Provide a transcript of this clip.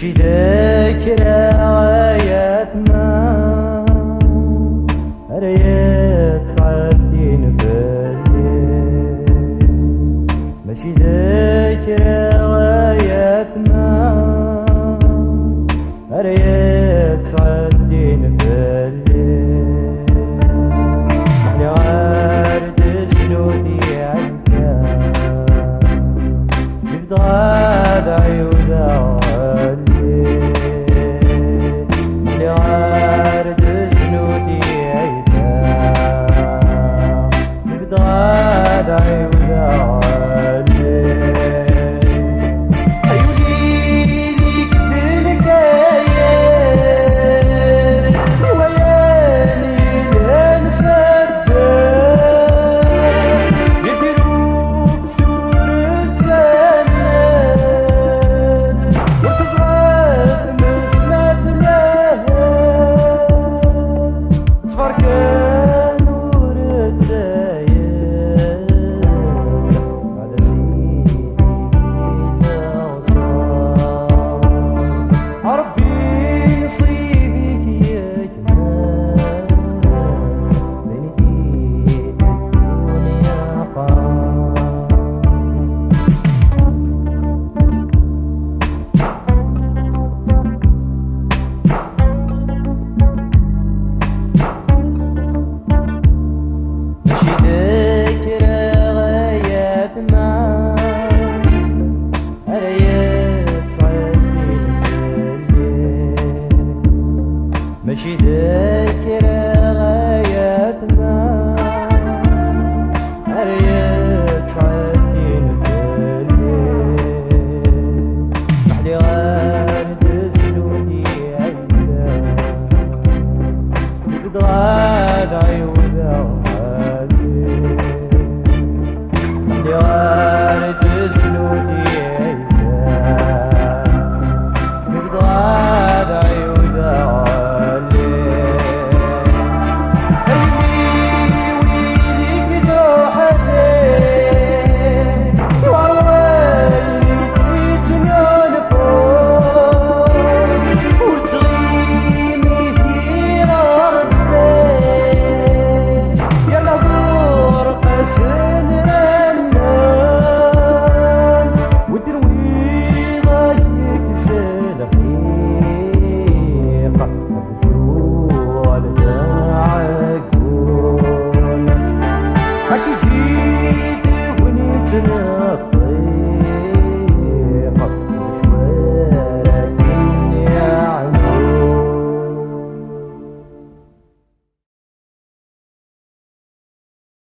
ماشي ذاكرة غايتنا ريت تعدي نفلي ماشي ذاكرة غايتنا ريت تعدي نفلي محلي غارد سنودي عنكا يفضغاد عيودا ماشي ذاكرة غايتنا ريت تعدي نفلي محلي غارد سنودي عيدا يبدغاد عيودا وحالي محلي غارد سنودي عيدا يبدغاد عيودا